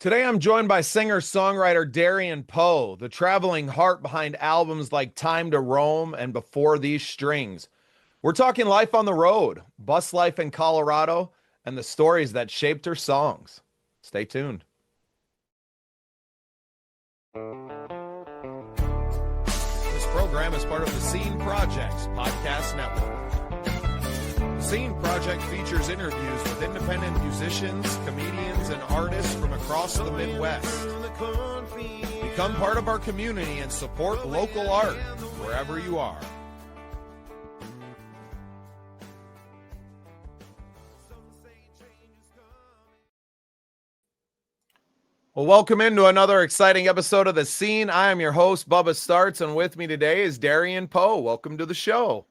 Today, I'm joined by singer-songwriter Darian Poe, the traveling heart behind albums like Time to Roam and Before These Strings. We're talking life on the road, bus life in Colorado, and the stories that shaped her songs. Stay tuned. This program is part of the Scene Project's podcast network. The Scene Project features interviews with independent musicians, comedians, and artists from across the Midwest. Become part of our community and support local art wherever you are. Well, welcome into another exciting episode of The Scene. I am your host, Bubba Startz, and with me today is Darian Poe. Welcome to the show.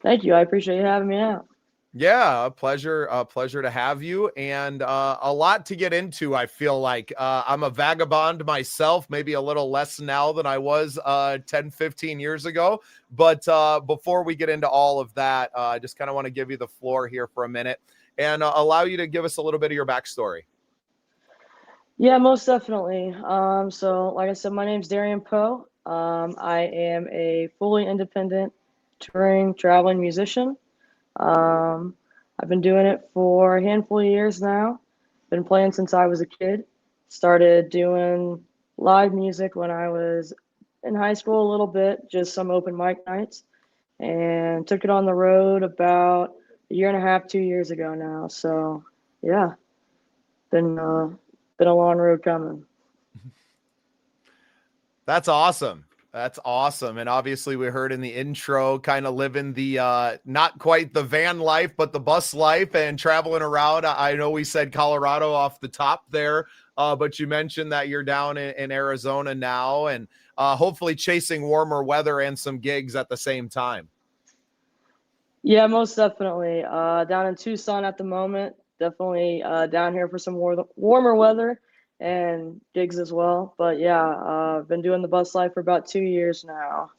Thank you. I appreciate you having me out. Yeah, a pleasure to have you, and a lot to get into. I feel like I'm a vagabond myself, maybe a little less now than I was 10, 15 years ago. But before we get into all of that, I just kind of want to give you the floor here for a minute and allow you to give us a little bit of your backstory. Yeah, most definitely. So like I said, my name's Darian Poe. I am a fully independent touring, traveling musician. I've been doing it for a handful of years now. Been playing since I was a kid. Started doing live music when I was in high school a little bit, just some open mic nights, and took it on the road about a year and a half, 2 years ago now. So yeah, been a long road coming. That's awesome. That's awesome. And obviously we heard in the intro, kind of living the, not quite the van life, but the bus life and traveling around. I know we said Colorado off the top there, but you mentioned that you're down in Arizona now and hopefully chasing warmer weather and some gigs at the same time. Yeah, most definitely. Down in Tucson at the moment, definitely down here for some warmer weather and gigs as well. But yeah, I've been doing the bus life for about 2 years now.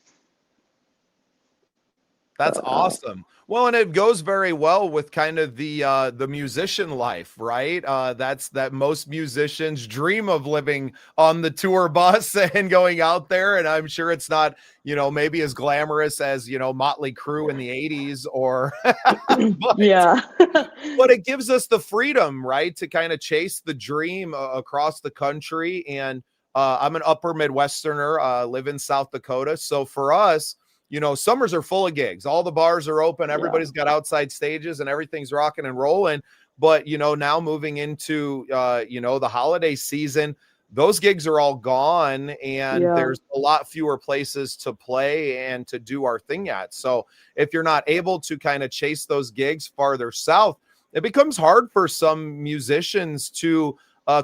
That's awesome. Well, and it goes very well with kind of the musician life, right? That's that most musicians dream of living on the tour bus and going out there. And I'm sure it's not, maybe as glamorous as, Motley Crue in the 80s or Yeah. But it gives us the freedom, right, to kind of chase the dream across the country. And I'm an upper Midwesterner, live in South Dakota. So for us, summers are full of gigs. All the bars are open. Everybody's got outside stages and everything's rocking and rolling. But, now moving into, the holiday season, those gigs are all gone and there's a lot fewer places to play and to do our thing at. So if you're not able to kind of chase those gigs farther south, it becomes hard for some musicians to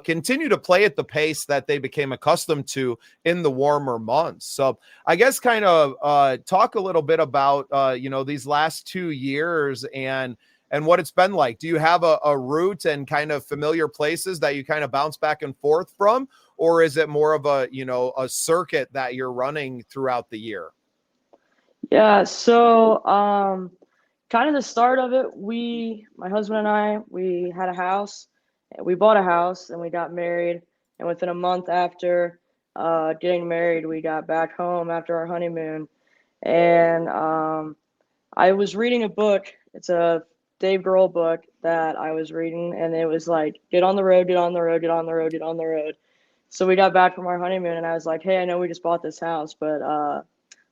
continue to play at the pace that they became accustomed to in the warmer months. So I guess kind of talk a little bit about, these last 2 years and what it's been like. Do you have a route and kind of familiar places that you kind of bounce back and forth from? Or is it more of a circuit that you're running throughout the year? Yeah. So kind of the start of it, my husband and I, we had a house. We bought a house and we got married. And within a month after getting married, we got back home after our honeymoon. And I was reading a book. It's a Dave Grohl book that I was reading. And it was like, get on the road, get on the road, get on the road, get on the road. So we got back from our honeymoon and I was like, hey, I know we just bought this house, but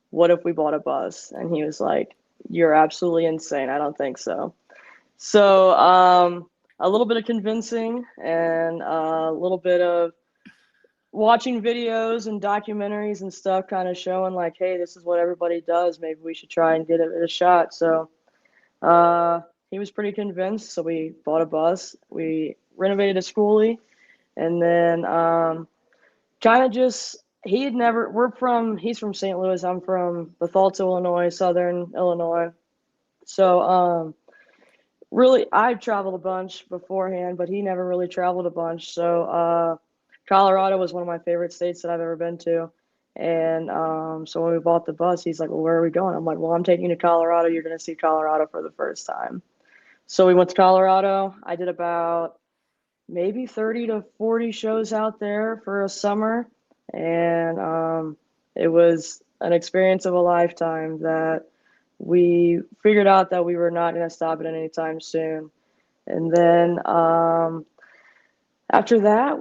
what if we bought a bus? And he was like, you're absolutely insane. I don't think so. So a little bit of convincing and a little bit of watching videos and documentaries and stuff kind of showing like, hey, this is what everybody does. Maybe we should try and get it a shot. So he was pretty convinced. So we bought a bus. We renovated a schoolie. And then kind of just, he's from St. Louis. I'm from Bethalto, Illinois, Southern Illinois. So really, I've traveled a bunch beforehand, but he never really traveled a bunch. So Colorado was one of my favorite states that I've ever been to. And so when we bought the bus, he's like, well, where are we going? I'm like, well, I'm taking you to Colorado. You're going to see Colorado for the first time. So we went to Colorado. I did about maybe 30 to 40 shows out there for a summer. And it was an experience of a lifetime that we figured out that we were not going to stop it anytime soon. And then after that,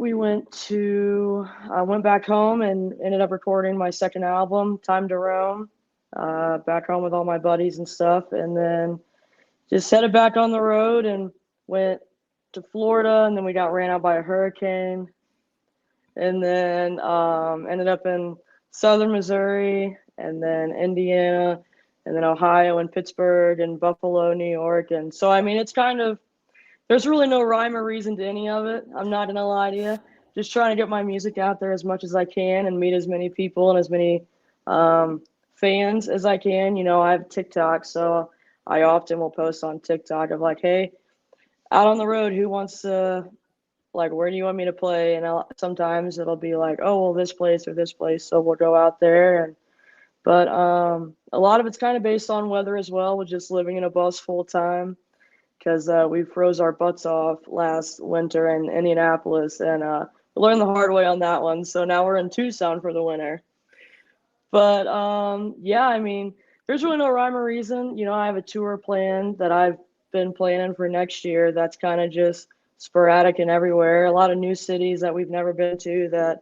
I went back home and ended up recording my second album, Time to Roam, back home with all my buddies and stuff. And then just headed back on the road and went to Florida, and then we got ran out by a hurricane. And then ended up in southern Missouri, and then Indiana, and then Ohio and Pittsburgh and Buffalo, New York. And so, I mean, it's kind of, there's really no rhyme or reason to any of it. I'm not gonna lie to you. Just trying to get my music out there as much as I can and meet as many people and as many fans as I can. You know, I have TikTok, so I often will post on TikTok of like, hey, out on the road, who wants to, like, where do you want me to play? And sometimes it'll be like, oh, well, this place or this place. So we'll go out there. But a lot of it's kind of based on weather as well, with just living in a bus full time, because we froze our butts off last winter in Indianapolis, and we learned the hard way on that one. So now we're in Tucson for the winter. But yeah, I mean, there's really no rhyme or reason. You know, I have a tour plan that I've been planning for next year that's kind of just sporadic and everywhere. A lot of new cities that we've never been to, that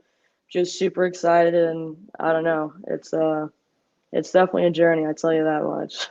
just super excited. And I don't know, it's definitely a journey, I tell you that much.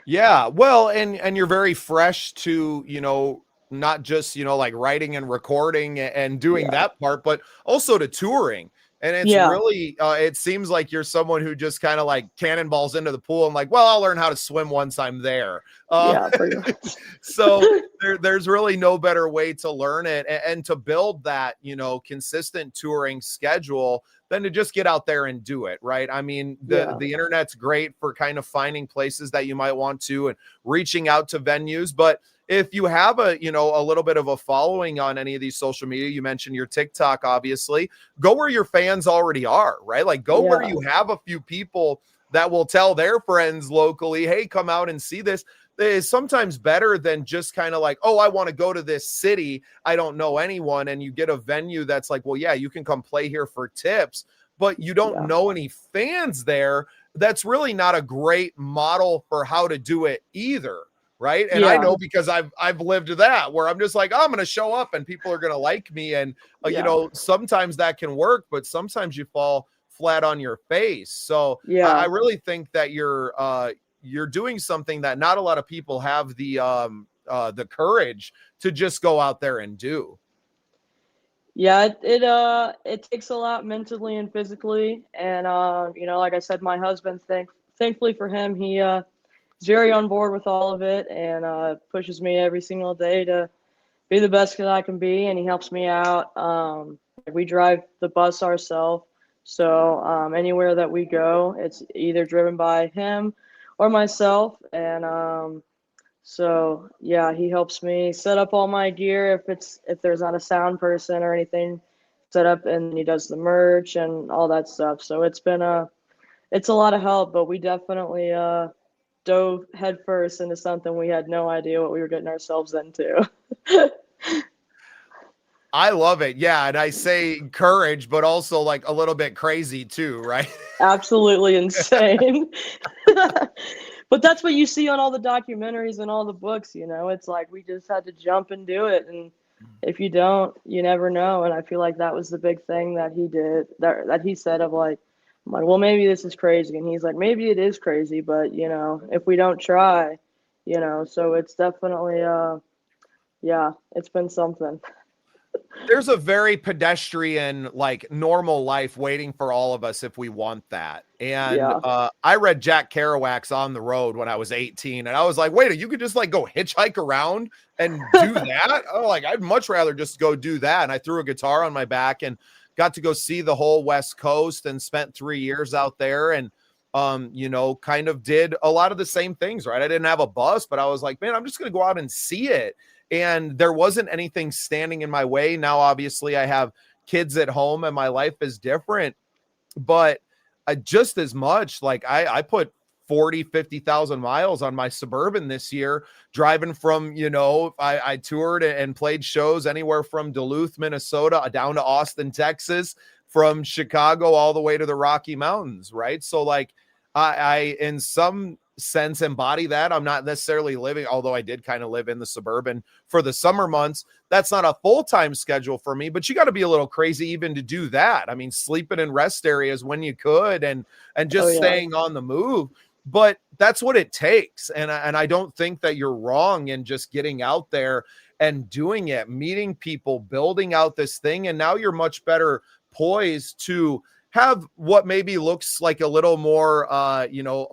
Yeah, well, and you're very fresh to, you know, not just, you know, like writing and recording and doing Yeah. that part, but also to touring. And it's Yeah. really, it seems like you're someone who just kind of like cannonballs into the pool and like, well, I'll learn how to swim once I'm there. Yeah, pretty much. So there's really no better way to learn it and to build that, you know, consistent touring schedule than to just get out there and do it, right? I mean, the internet's great for kind of finding places that you might want to and reaching out to venues, but if you have a, you know, a little bit of a following on any of these social media, you mentioned your TikTok, obviously, go where your fans already are, right? Like go where you have a few people that will tell their friends locally, hey, come out and see this. Is sometimes better than just kind of like, oh, I want to go to this city, I don't know anyone, and you get a venue that's like, well, yeah, you can come play here for tips, but you don't know any fans there. That's really not a great model for how to do it either, right? And I know, because I've lived that, where I'm just like, oh, I'm going to show up and people are going to like me, and you know, sometimes that can work, but sometimes you fall flat on your face. So I really think that you're doing something that not a lot of people have the courage to just go out there and do. Yeah, it takes a lot mentally and physically. And you know, like I said, my husband, thankfully for him, he is very on board with all of it, and pushes me every single day to be the best that I can be, and he helps me out. We drive the bus ourselves, so anywhere that we go, it's either driven by him or myself. And so yeah, he helps me set up all my gear if there's not a sound person or anything set up, and he does the merch and all that stuff. So it's a lot of help, but we definitely dove headfirst into something we had no idea what we were getting ourselves into. I love it. Yeah. And I say courage, but also like a little bit crazy too, right? Absolutely insane. But that's what you see on all the documentaries and all the books, you know. It's like we just had to jump and do it. And if you don't, you never know. And I feel like that was the big thing that he did, that he said of like, I'm like, well, maybe this is crazy. And he's like, maybe it is crazy, but, you know, if we don't try, you know. So it's definitely, yeah, it's been something. There's a very pedestrian, like normal life waiting for all of us if we want that. And I read Jack Kerouac's On the Road when I was 18, and I was like, wait, you could just like go hitchhike around and do that? Oh, like I'd much rather just go do that. And I threw a guitar on my back and got to go see the whole West Coast and spent 3 years out there, and you know, kind of did a lot of the same things, right? I didn't have a bus, but I was like, man, I'm just going to go out and see it. And there wasn't anything standing in my way. Now, obviously, I have kids at home and my life is different, but just as much, like I put 40, 50,000 miles on my Suburban this year, driving from, I toured and played shows anywhere from Duluth, Minnesota down to Austin, Texas, from Chicago all the way to the Rocky Mountains. Right. So like I in some sense embody that. I'm not necessarily living, although I did kind of live in the Suburban for the summer months. That's not a full-time schedule for me, but you got to be a little crazy even to do that. I mean, sleeping in rest areas when you could, and just staying on the move. But that's what it takes. And I don't think that you're wrong in just getting out there and doing it, meeting people, building out this thing. And now you're much better poised to have what maybe looks like a little more,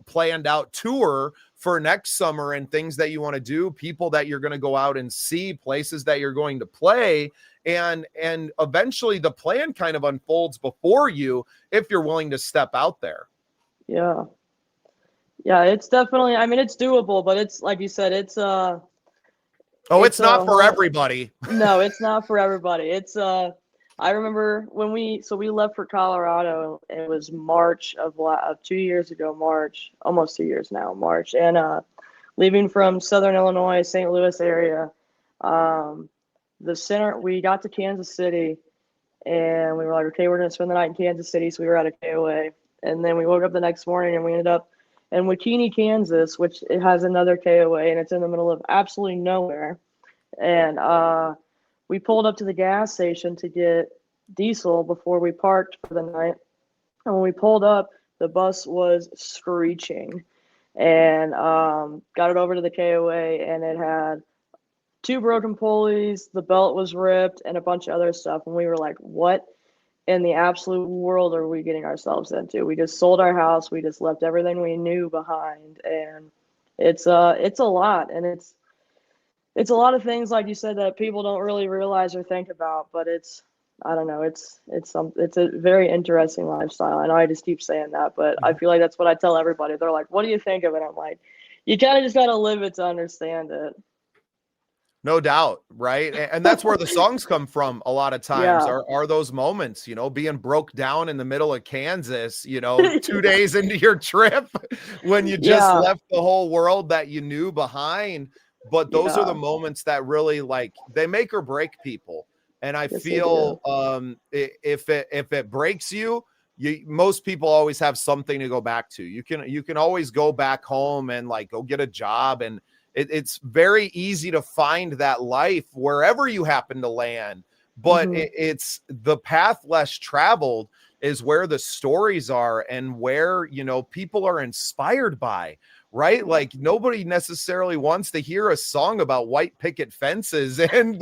planned out tour for next summer, and things that you want to do, people that you're going to go out and see, places that you're going to play. And eventually the plan kind of unfolds before you, if you're willing to step out there. Yeah. Yeah, it's definitely, I mean, it's doable, but it's like you said, it's not for everybody. No, it's not for everybody. I remember when we left for Colorado. It was March of 2 years ago, almost 2 years now, March. And leaving from Southern Illinois, St. Louis area, we got to Kansas City, and we were like, okay, we're going to spend the night in Kansas City. So we were at a KOA. And then we woke up the next morning and we ended up in Waukegan, Kansas, which it has another KOA, and it's in the middle of absolutely nowhere. And we pulled up to the gas station to get diesel before we parked for the night. And when we pulled up, the bus was screeching, and got it over to the KOA, and it had 2 broken pulleys, the belt was ripped, and a bunch of other stuff. And we were like, what in the absolute world are we getting ourselves into? We just sold our house. We just left everything we knew behind. And it's a lot. And it's a lot of things, like you said, that people don't really realize or think about, but I don't know, it's a very interesting lifestyle. I know I just keep saying that, but I feel like that's what I tell everybody. They're like, what do you think of it? I'm like, you kind of just got to live it to understand it. No doubt. Right. And that's where the songs come from. A lot of times are those moments, being broke down in the middle of Kansas, 2 days into your trip, when you just left the whole world that you knew behind. But those are the moments that really, like, they make or break people. And I feel if it breaks you, most people always have something to go back to. You can always go back home and like go get a job, and it's very easy to find that life wherever you happen to land. But it's the path less traveled is where the stories are, and where, people are inspired by, right? Like, nobody necessarily wants to hear a song about white picket fences and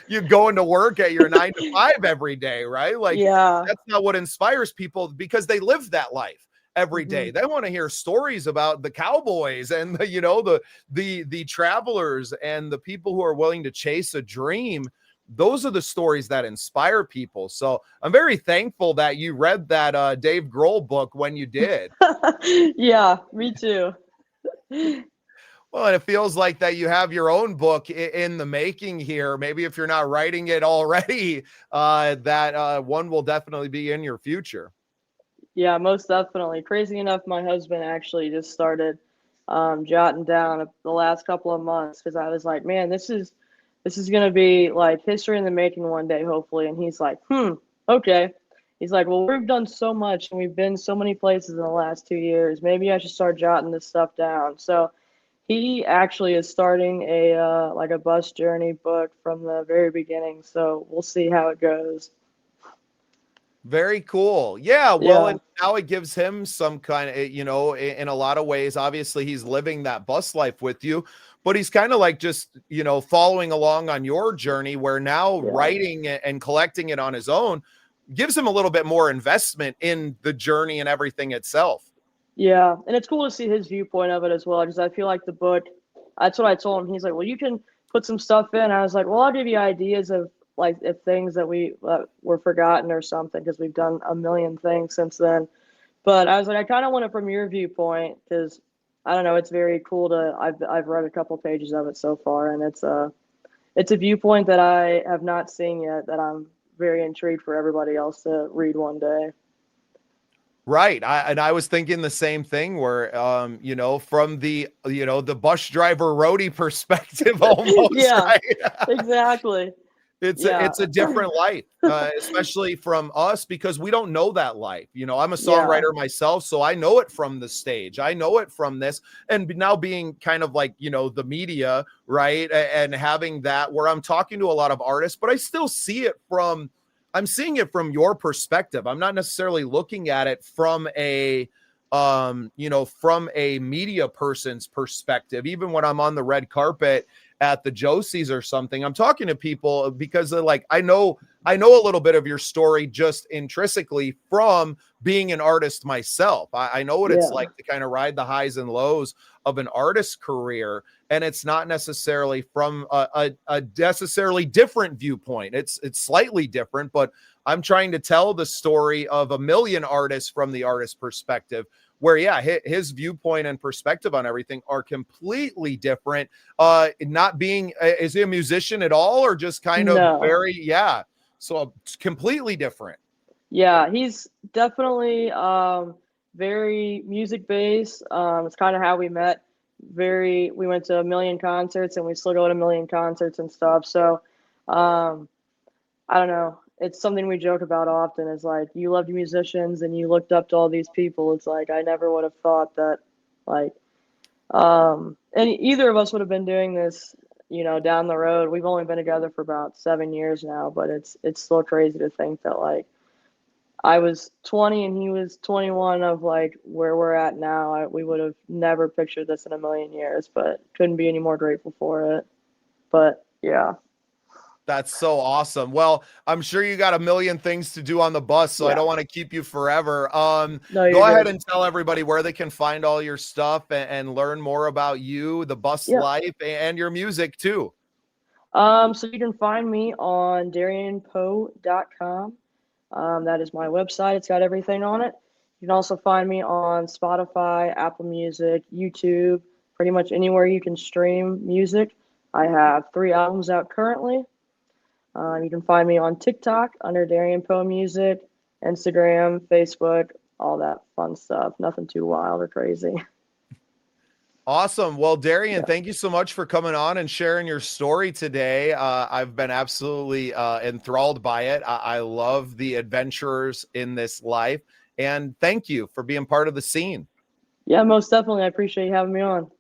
you going to work at your 9 to 5 every day, right? Like, that's not what inspires people, because they live that life every day. They want to hear stories about the cowboys and the travelers and the people who are willing to chase a dream. Those are the stories that inspire people. So I'm very thankful that you read that Dave Grohl book when you did. Yeah, me too. Well, and it feels like that you have your own book in the making here. Maybe if you're not writing it already, that one will definitely be in your future. Yeah, most definitely. Crazy enough, my husband actually just started jotting down the last couple of months, because I was like, man, this is going to be like history in the making one day, hopefully. And he's like, okay. He's like, well, we've done so much and we've been so many places in the last 2 years. Maybe I should start jotting this stuff down. So he actually is starting a bus journey book from the very beginning. So we'll see how it goes. Very cool. Yeah. Well, and now it gives him some kind of, in a lot of ways, obviously he's living that bus life with you, but he's kind of like just, following along on your journey, where now writing and collecting it on his own gives him a little bit more investment in the journey and everything itself. Yeah. And it's cool to see his viewpoint of it as well, because I feel like the book, that's what I told him. He's like, well, you can put some stuff in. I was like, well, I'll give you ideas of, like, if things that were forgotten or something, because we've done a million things since then. But I was like, I kind of want it from your viewpoint, because I don't know, it's very cool I've read a couple pages of it so far, and it's a viewpoint that I have not seen yet, that I'm very intrigued for everybody else to read one day. Right. I was thinking the same thing where, you know, from the, you know, the bus driver roadie perspective almost, Yeah, right? exactly. Yeah. It's a different life, especially from us because we don't know that life. You know, I'm a Yeah. songwriter myself, so I know it from the stage. I know it from this, and now being kind of like, you know, the media, right, and having that where I'm talking to a lot of artists, but I still see it from. I'm seeing it from your perspective. I'm not necessarily looking at it from a you know, from a media person's perspective. Even when I'm on the red carpet at the Josie's or something, I'm talking to people because they're like, I know a little bit of your story just intrinsically from being an artist myself. I know what it's Yeah. like to kind of ride the highs and lows of an artist's career. And it's not necessarily from a necessarily different viewpoint. It's slightly different, but I'm trying to tell the story of a million artists from the artist perspective, where yeah, his viewpoint and perspective on everything are completely different. Not being, is he a musician at all, or just kind of No. very, yeah, so completely different. Yeah, he's definitely very music based. It's kind of how we met. We went to a million concerts and we still go to a million concerts and stuff. So um, I don't know. It's something we joke about often. Is like you loved musicians and you looked up to all these people. It's like I never would have thought that, like, and either of us would have been doing this, down the road. We've only been together for about 7 years now, but it's still crazy to think that like I was 20 and he was 21 of like where we're at now. We would have never pictured this in a million years, but couldn't be any more grateful for it. But yeah, That's so awesome. Well, I'm sure you got a million things to do on the bus, so I yeah. don't want to keep you forever. No, Go you're ahead good. and tell everybody where they can find all your stuff and learn more about you, the bus Yeah. life, and your music too. So you can find me on darianpoe.com. That is my website. It's got everything on it. You can also find me on Spotify, Apple Music, YouTube, pretty much anywhere you can stream music. I have 3 albums out currently. You can find me on TikTok under Darian Poe Music, Instagram, Facebook, all that fun stuff. Nothing too wild or crazy. Awesome. Well, Darian, Yeah. thank you so much for coming on and sharing your story today. I've been absolutely enthralled by it. I love the adventurers in this life. And thank you for being part of the scene. Yeah, most definitely. I appreciate you having me on.